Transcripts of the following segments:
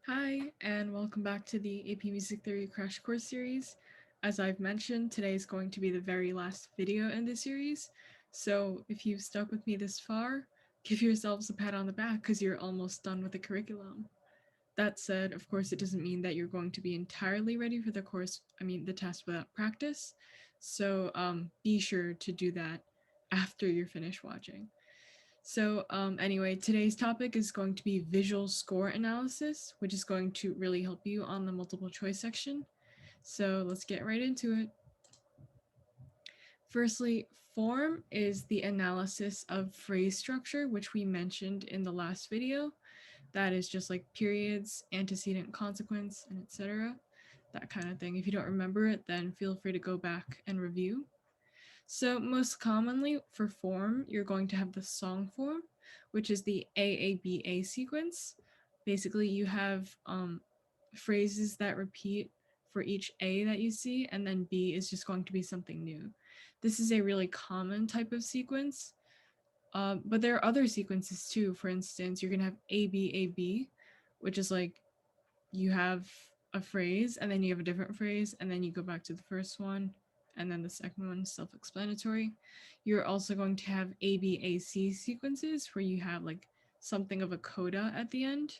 Hi, and welcome back to the AP Music Theory Crash Course series. As I've mentioned, today is going to be the very last video in this series, so if you've stuck with me this far, give yourselves a pat on the back because you're almost done with the curriculum. That said, of course, it doesn't mean that you're going to be entirely ready for the test without practice, so be sure to do that after you're finished watching. Anyway, today's topic is going to be visual score analysis, which is going to really help you on the multiple choice section. So let's get right into it. Firstly, form is the analysis of phrase structure, which we mentioned in the last video. That is just like periods, antecedent, consequence, and etc. That kind of thing. If you don't remember it, then feel free to go back and review. So most commonly for form, you're going to have the song form, which is the AABA sequence. Basically, you have phrases that repeat for each A that you see, and then B is just going to be something new. This is a really common type of sequence, but there are other sequences too. For instance, you're going to have ABAB, which is like you have a phrase and then you have a different phrase and then you go back to the first one and then the second one is self-explanatory. You're also going to have ABAC sequences where you have like something of a coda at the end.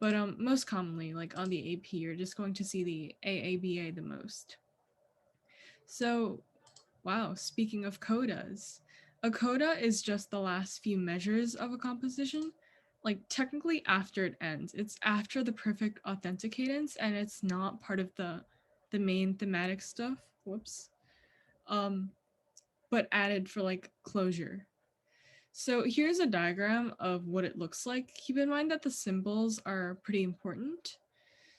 But most commonly, like on the AP, you're just going to see the AABA the most. So, wow, speaking of codas, a coda is just the last few measures of a composition, like technically after it ends. It's after the perfect authentic cadence and it's not part of the main thematic stuff. Whoops. Um but added for like closure. So here's a diagram of what it looks like. Keep in mind that the symbols are pretty important.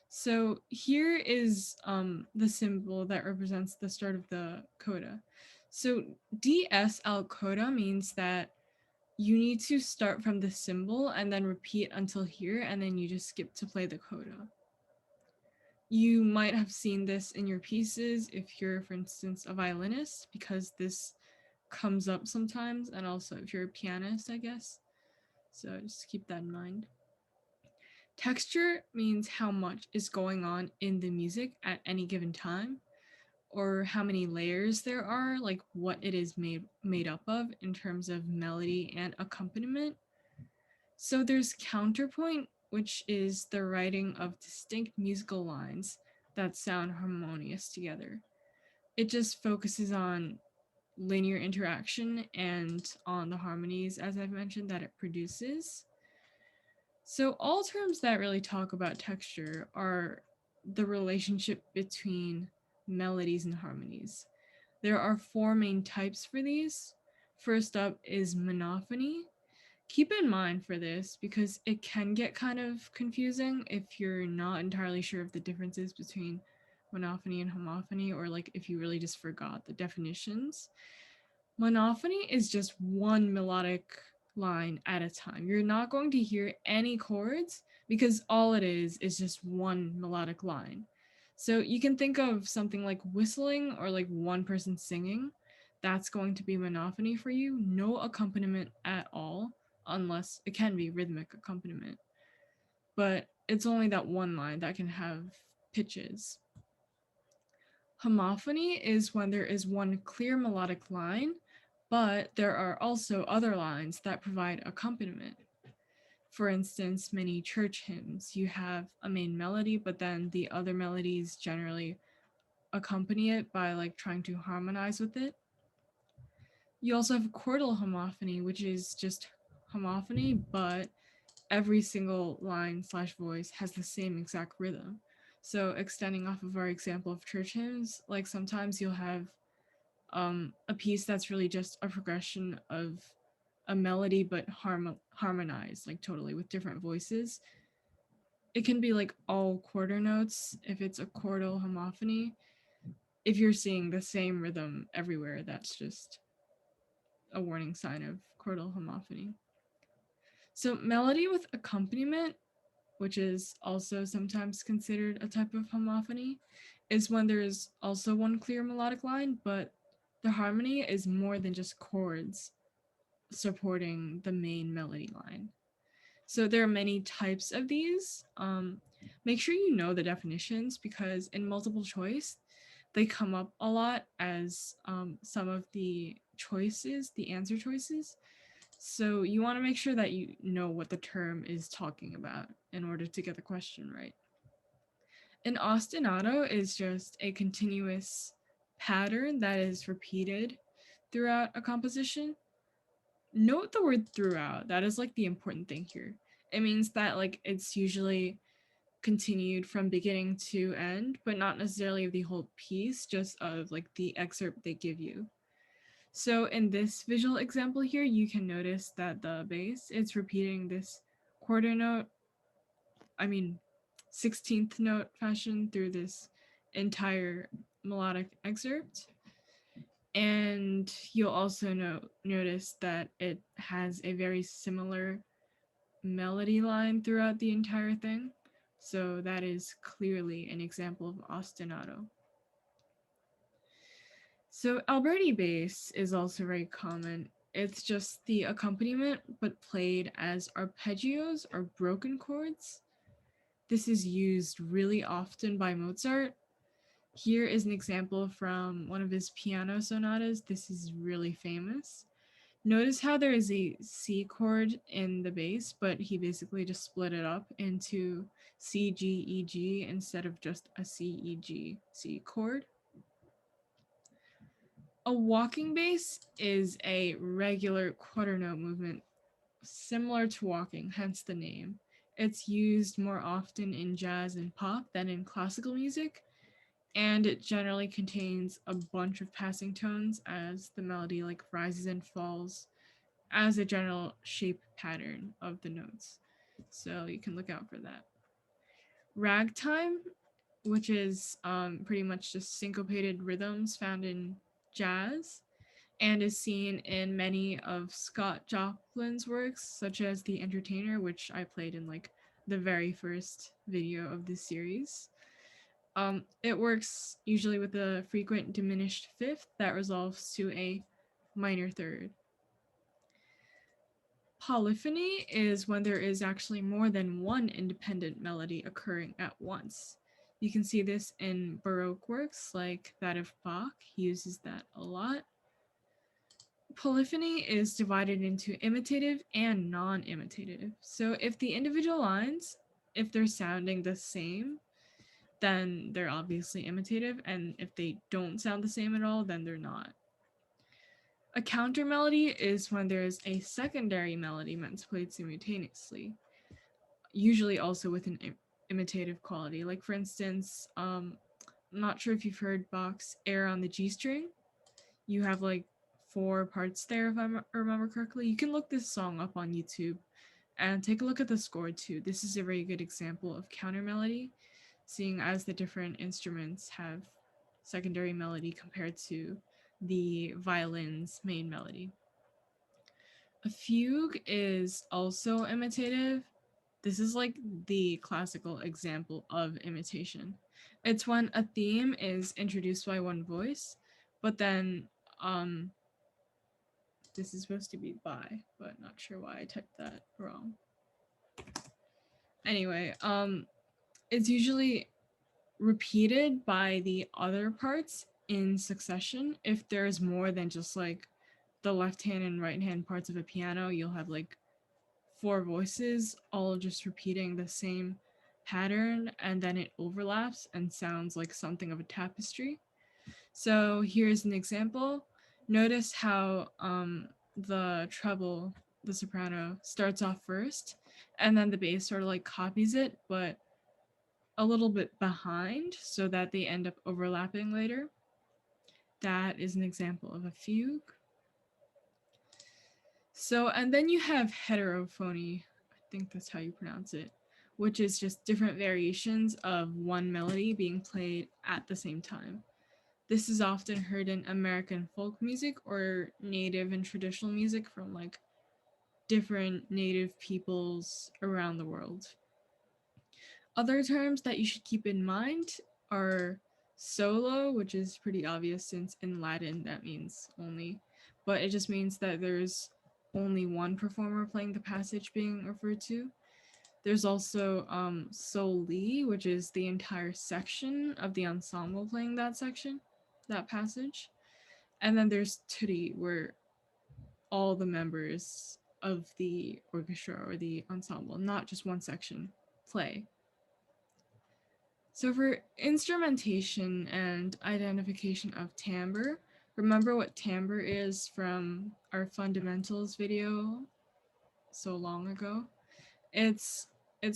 So here is the symbol that represents the start of the coda. So DSL coda means that you need to start from the symbol and then repeat until here, and then you just skip to play the coda. You might have seen this in your pieces if you're, for instance, a violinist, because this comes up sometimes, and also if you're a pianist, I guess. So just keep that in mind. Texture means how much is going on in the music at any given time, or how many layers there are, like what it is made up of in terms of melody and accompaniment. So there's counterpoint, which is the writing of distinct musical lines that sound harmonious together. It just focuses on linear interaction and on the harmonies, as I've mentioned, that it produces. So all terms that really talk about texture are the relationship between melodies and harmonies. There are four main types for these. First up is monophony. Keep in mind for this because it can get kind of confusing if you're not entirely sure of the differences between monophony and homophony, or like if you really just forgot the definitions. Monophony is just one melodic line at a time. You're not going to hear any chords because all it is just one melodic line. So you can think of something like whistling or like one person singing. That's going to be monophony for you. No accompaniment at all, unless it can be rhythmic accompaniment. But it's only that one line that can have pitches. Homophony is when there is one clear melodic line, but there are also other lines that provide accompaniment. For instance, many church hymns, you have a main melody, but then the other melodies generally accompany it by like trying to harmonize with it. You also have chordal homophony, which is just homophony, but every single line slash voice has the same exact rhythm. So extending off of our example of church hymns, like sometimes you'll have a piece that's really just a progression of a melody but harmonized like totally with different voices. It can be like all quarter notes if it's a chordal homophony. If you're seeing the same rhythm everywhere, that's just a warning sign of chordal homophony. So melody with accompaniment, which is also sometimes considered a type of homophony, is when there's also one clear melodic line, but the harmony is more than just chords supporting the main melody line. So there are many types of these. Make sure you know the definitions because in multiple choice, they come up a lot as some of the choices, the answer choices. So you want to make sure that you know what the term is talking about in order to get the question right. An ostinato is just a continuous pattern that is repeated throughout a composition. Note the word throughout. That is like the important thing here. It means that like it's usually continued from beginning to end, but not necessarily of the whole piece, just of like the excerpt they give you. So in this visual example here, you can notice that the bass, it's repeating this quarter note, I mean 16th note fashion through this entire melodic excerpt. And you'll also notice that it has a very similar melody line throughout the entire thing. So that is clearly an example of ostinato. So Alberti bass is also very common. It's just the accompaniment, but played as arpeggios or broken chords. This is used really often by Mozart. Here is an example from one of his piano sonatas. This is really famous. Notice how there is a C chord in the bass, but he basically just split it up into C, G, E, G instead of just a C, E, G, C chord. A walking bass is a regular quarter note movement similar to walking, hence the name. It's used more often in jazz and pop than in classical music, and it generally contains a bunch of passing tones as the melody like rises and falls as a general shape pattern of the notes. So you can look out for that. Ragtime, which is pretty much just syncopated rhythms found in jazz, and is seen in many of Scott Joplin's works, such as The Entertainer, which I played in like the very first video of this series. It works usually with a frequent diminished fifth that resolves to a minor third. Polyphony is when there is actually more than one independent melody occurring at once. You can see this in Baroque works like that of Bach. He uses that a lot. Polyphony is divided into imitative and non-imitative. So if the individual lines, if they're sounding the same, then they're obviously imitative, and if they don't sound the same at all, then they're not. A counter melody is when there is a secondary melody meant to played simultaneously, usually also with an imitative quality. Like for instance, I'm not sure if you've heard Bach's Air on the G string. You have like 4 parts there, if I remember correctly. You can look this song up on YouTube and take a look at the score too. This is a very good example of counter melody, seeing as the different instruments have secondary melody compared to the violin's main melody. A fugue is also imitative. This is like the classical example of imitation. It's when a theme is introduced by one voice, but then this is supposed to be by, but not sure why I typed that wrong. Anyway, it's usually repeated by the other parts in succession. If there's more than just like the left hand and right hand parts of a piano, you'll have like 4 voices all just repeating the same pattern, and then it overlaps and sounds like something of a tapestry. So here's an example. Notice how the treble, the soprano, starts off first, and then the bass sort of like copies it, but a little bit behind so that they end up overlapping later. That is an example of a fugue. So, and then you have heterophony, I think that's how you pronounce it, which is just different variations of one melody being played at the same time. This is often heard in American folk music or native and traditional music from like different native peoples around the world. Other terms that you should keep in mind are solo, which is pretty obvious since in Latin that means only, but it just means that there's only one performer playing the passage being referred to. There's also soli, which is the entire section of the ensemble playing that section, that passage. And then there's turi, where all the members of the orchestra or the ensemble, not just one section, play. So for instrumentation and identification of timbre, remember what timbre is from our fundamentals video so long ago? It's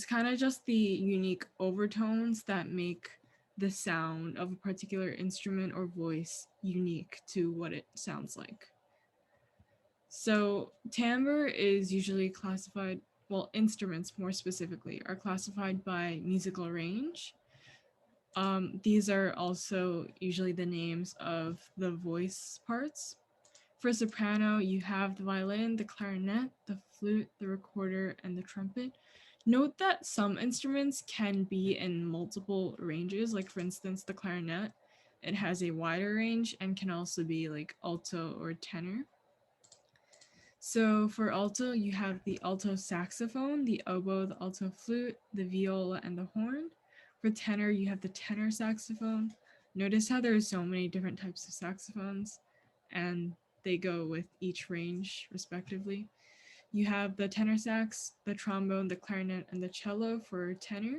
kind of just the unique overtones that make the sound of a particular instrument or voice unique to what it sounds like. So timbre is usually classified, well, instruments more specifically are classified by musical range. These are also usually the names of the voice parts. For soprano, you have the violin, the clarinet, the flute, the recorder, and the trumpet. Note that some instruments can be in multiple ranges, like for instance, the clarinet. It has a wider range and can also be like alto or tenor. So for alto, you have the alto saxophone, the oboe, the alto flute, the viola, and the horn. For tenor, you have the tenor saxophone. Notice how there are so many different types of saxophones, and they go with each range respectively. You have the tenor sax, the trombone, the clarinet, and the cello for tenor.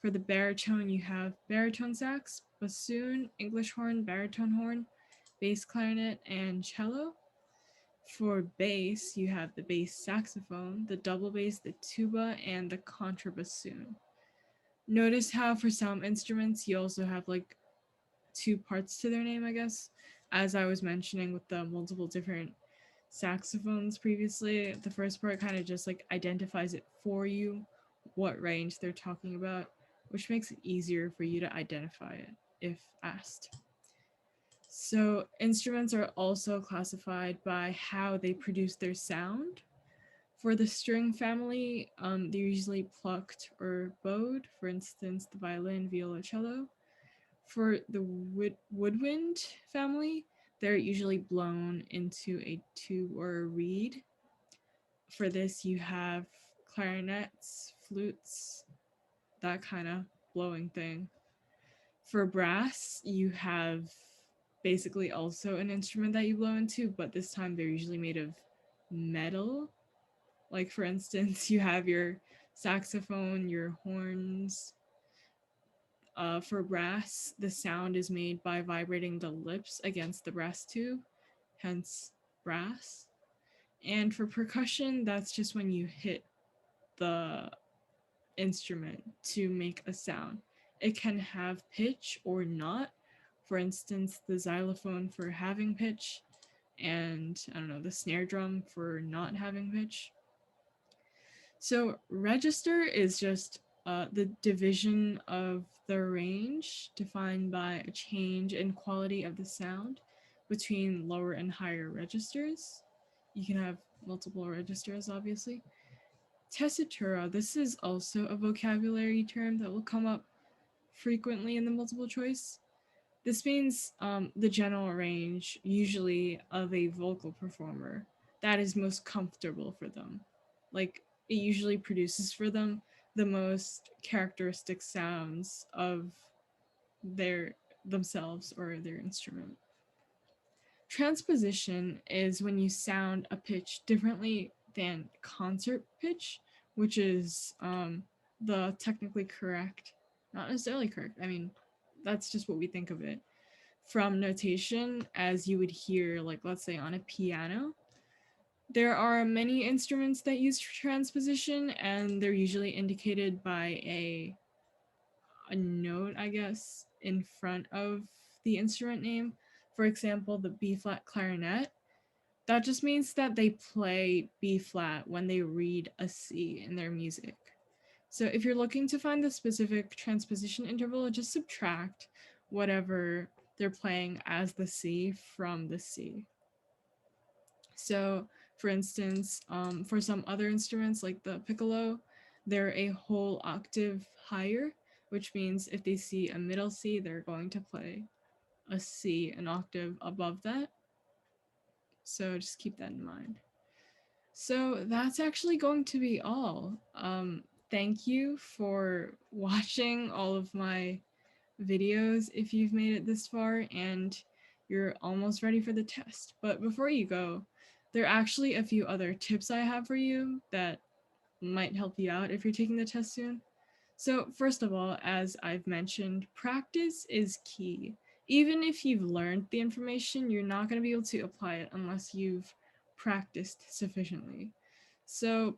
For the baritone, you have baritone sax, bassoon, English horn, baritone horn, bass clarinet, and cello. For bass, you have the bass saxophone, the double bass, the tuba, and the contrabassoon. Notice how for some instruments you also have like two parts to their name, I guess. As I was mentioning with the multiple different saxophones previously, the first part kind of just like identifies it for you, what range they're talking about, which makes it easier for you to identify it if asked. So instruments are also classified by how they produce their sound. For the string family, they're usually plucked or bowed, for instance, the violin, viola, cello. For the woodwind family, they're usually blown into a tube or a reed. For this, you have clarinets, flutes, that kind of blowing thing. For brass, you have basically also an instrument that you blow into, but this time they're usually made of metal. Like, for instance, you have your saxophone, your horns. For brass, the sound is made by vibrating the lips against the brass tube, hence brass. And for percussion, that's just when you hit the instrument to make a sound. It can have pitch or not. For instance, the xylophone for having pitch, and I don't know, the snare drum for not having pitch. So register is just the division of the range defined by a change in quality of the sound between lower and higher registers. You can have multiple registers, obviously. Tessitura, this is also a vocabulary term that will come up frequently in the multiple choice. This means the general range, usually of a vocal performer, that is most comfortable for them. Like, it usually produces for them the most characteristic sounds of their themselves or their instrument. Transposition is when you sound a pitch differently than concert pitch, which is the technically correct, not necessarily correct. I mean, that's just what we think of it from notation, as you would hear, like, let's say on a piano. There are many instruments that use transposition, and they're usually indicated by a note, I guess, in front of the instrument name. For example, the B flat clarinet. That just means that they play B flat when they read a C in their music. So if you're looking to find the specific transposition interval, just subtract whatever they're playing as the C from the C. So for instance, for some other instruments like the piccolo, they're a whole octave higher, which means if they see a middle C, they're going to play a C an octave above that. So just keep that in mind. So that's actually going to be all. thank you for watching all of my videos if you've made it this far and you're almost ready for the test. But before you go, there are actually a few other tips I have for you that might help you out if you're taking the test soon. So, first of all, as I've mentioned, practice is key. Even if you've learned the information, you're not going to be able to apply it unless you've practiced sufficiently. So,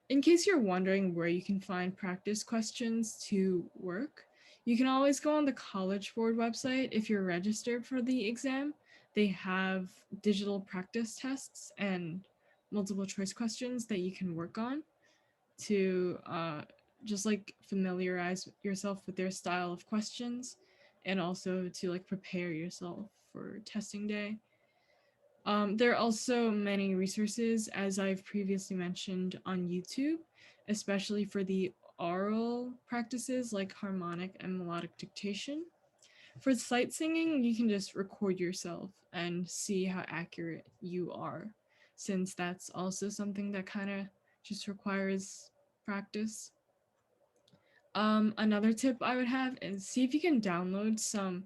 in case you're wondering where you can find practice questions to work, you can always go on the College Board website if you're registered for the exam. They have digital practice tests and multiple choice questions that you can work on to just like familiarize yourself with their style of questions and also to like prepare yourself for testing day. There are also many resources, as I've previously mentioned, on YouTube, especially for the oral practices like harmonic and melodic dictation. For sight singing, you can just record yourself and see how accurate you are, since that's also something that kind of just requires practice. Another tip I would have is see if you can download some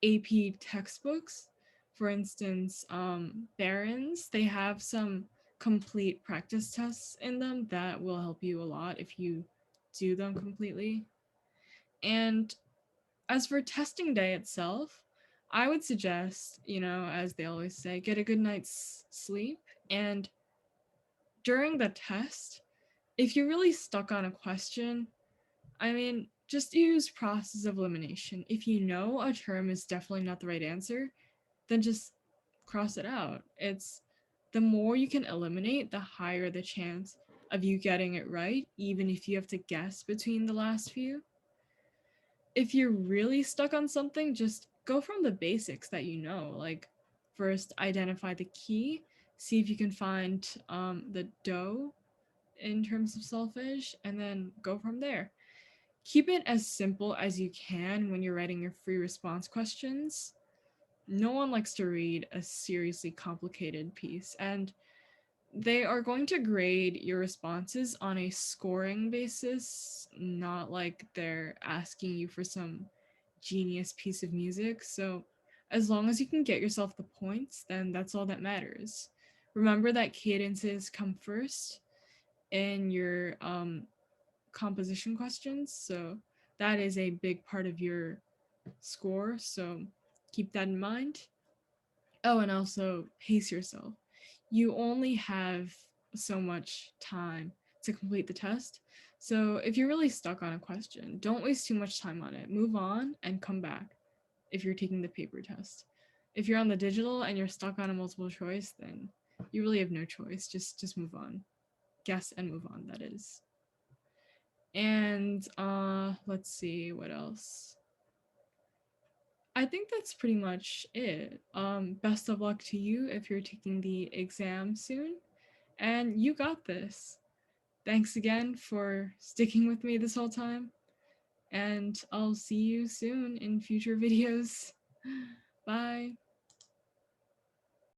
AP textbooks. For instance, Barron's, they have some complete practice tests in them that will help you a lot if you do them completely. And as for testing day itself, I would suggest, as they always say, get a good night's sleep. And during the test, if you're really stuck on a question, I mean, just use process of elimination. If you know a term is definitely not the right answer, then just cross it out. It's the more you can eliminate, the higher the chance of you getting it right, even if you have to guess between the last few. If you're really stuck on something, just go from the basics that you know. Like, first, identify the key, see if you can find the do in terms of solfege, and then go from there. Keep it as simple as you can when you're writing your free response questions. No one likes to read a seriously complicated piece, and they are going to grade your responses on a scoring basis, not like they're asking you for some genius piece of music. So, as long as you can get yourself the points, then that's all that matters. Remember that cadences come first in your composition questions, so that is a big part of your score, so keep that in mind. Oh, and also pace yourself. You only have so much time to complete the test, so if you're really stuck on a question, don't waste too much time on it. Move on and come back if you're taking the paper test. If you're on the digital and you're stuck on a multiple choice, then you really have no choice. Just move on. Guess and move on, that is. And let's see what else. I think that's pretty much it. Best of luck to you if you're taking the exam soon. And you got this. Thanks again for sticking with me this whole time. And I'll see you soon in future videos. Bye.